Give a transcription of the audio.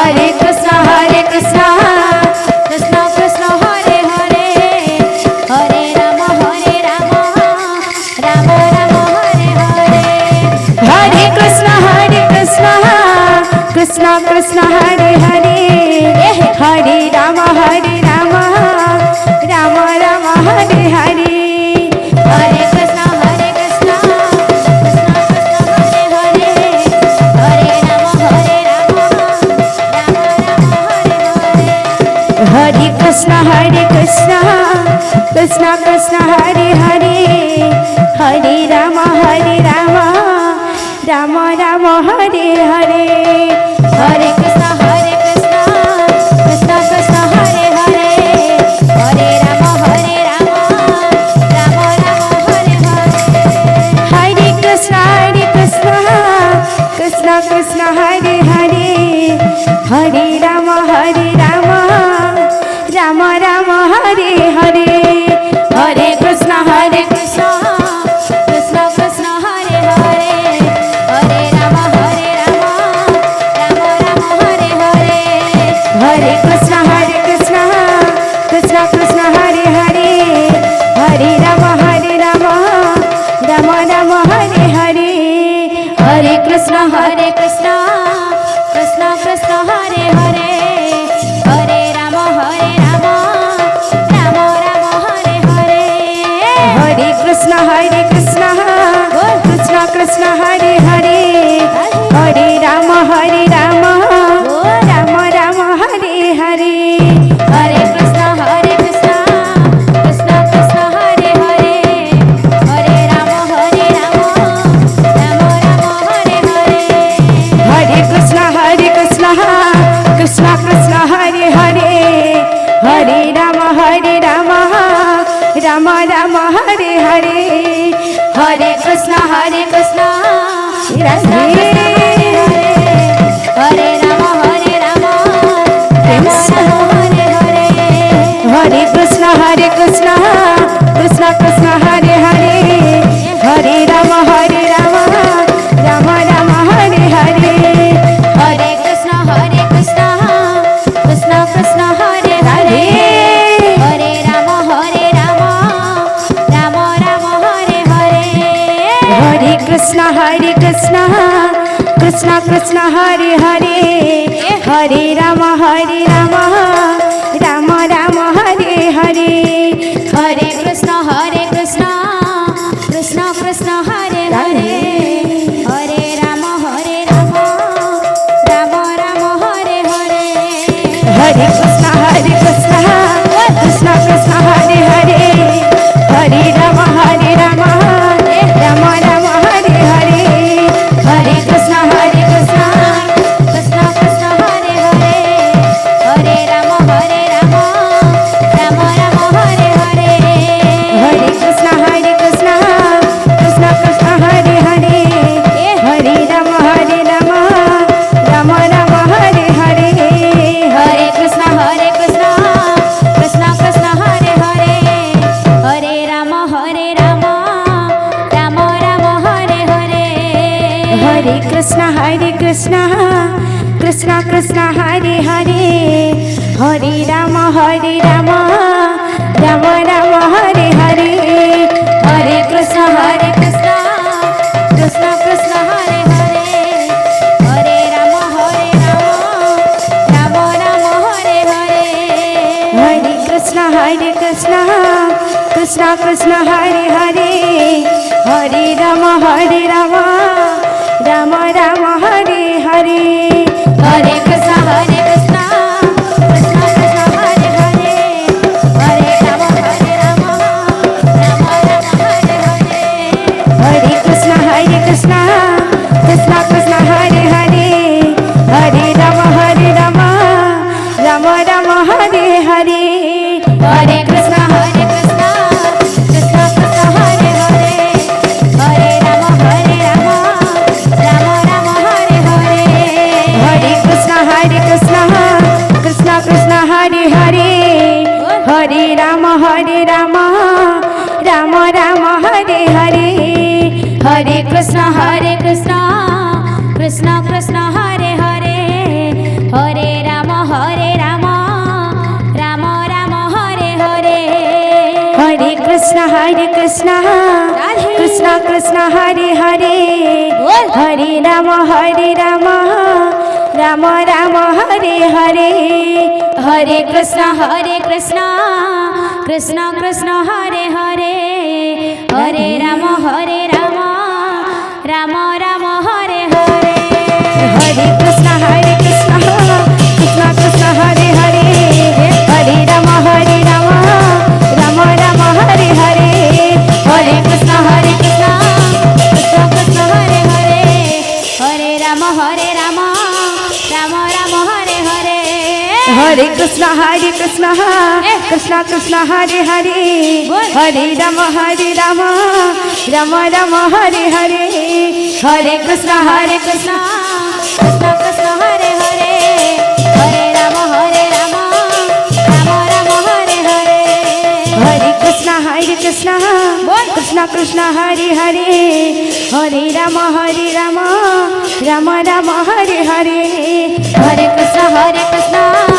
Hare Krishna, Krishna Krishna Hare Hare, Hare Rama, Rama Rama Hare Hare. Hare Krishna, Krishna Krishna Hare Hare, Hare Rama, Rama Rama Hare Hare. Hare Krishna, Krishna Krishna Hare Hare, Hare Rama, Rama Rama Hare Hare. Hare Krishna, Krishna Krishna Hare Hare, Hare Rama, Rama Rama Hare Hare. Hare Krishna, Krishna Krishna Hare Hare, Hare Rama, Rama Rama Hare Hare. Hare Krishna, Krishna Krishna Hare Hare, Hare Rama, Rama Rama Hare Hare. Hare Krishna, Krishna Krishna Hare Hare, Hare Rama, Rama Rama Hare Hare. Hare Krishna, Krishna Krishna Hare Hare, Hare Rama, Rama Rama Hare Hare. Hare Krishna, Krishna Krishna Hare Hare, Hare Rama, Rama Rama Hare Hare. Hare Krishna, Krishna Krishna Hare Hare, Hare Rama, Rama Rama Hare Hare. Hare Krishna, Krishna Krishna Hare Hare, Hare Rama, Rama Rama Hare Hare. Hare Krishna, Krishna Hare Hare, Hare Rama, Rama Rama Hare Hare. Hare Krishna, Krishna Krishna Hare Rama, Rama Hare Hare. Hare Krishna, Krishna Krishna Hare Hare, Hare Rama, Rama Rama Hare Hare. Hare Krishna, Krishna Krishna Hare Hare, Hare Rama, Rama Rama Hare Hare. Hare Krishna, Krishna Krishna Hare Hare, Hare Rama, Rama Rama Hare Hare. Hare Krishna, Krishna Krishna Hare Hare, Hare Rama, Rama Rama Hare Hare. Hare Krishna, Krishna Krishna Hare Hare, Hare Rama, Rama Rama Hare Hare. Hare Krishna, Krishna Krishna Hare Hare, Hare Rama, Rama Rama Hare Hare. Hare Krishna, Krishna Krishna Hare Hare, Hare Rama, Rama Rama Hare Hare. Hare Krishna, Krishna Krishna Hare Hare, Hare Rama, Rama Rama Hare Hare. Hare Krishna, Krishna Krishna Hare Hare, Hare Rama, Rama Rama Hare Hare. Hare Krishna, Krishna Krishna Hare Hare, Hare Rama, Rama Rama Hare Hare. Hare Krishna, Krishna Krishna Hare Hare, Hare Rama, Rama Rama Hare Hare. Hare Krishna, Krishna Krishna Hare Hare, Hare Rama, Rama Rama Hare Hare. Hare Krishna, Krishna Hare Hare, Hare Rama, Rama Rama Hare Hare. Hare Krishna, Krishna Hare Hare, Hare Rama, Rama Rama Hare Hare. Hare Krishna, Krishna Hare Hare, Hare Rama, Rama Rama Hare Hare. Hare Krishna, Krishna Hare Hare, Hare Krishna Krishna Krishna Hare Hare Hare Ram Ram Ram Hare Hare Hare Krishna Krishna Krishna Hare Hare Hare Ram Ram Ram Hare Hare Hare Krishna Krishna Krishna Hare Hare Hare Ram Ram Ram Hare Hare Hare Krishna Krishna Krishna Hare Hare Hare Ram Ram Ram Hare Hare Hare Krishna Krishna Krishna Hare Hare Hare Ram Ram Hare Hare Hare Krishna Krishna Krishna Hare Hare Hare Ram Ram Hare Hare Hare Krishna Krishna Krishna Hare Hare Hare Ram Ram Hare Hare Hare Krishna Krishna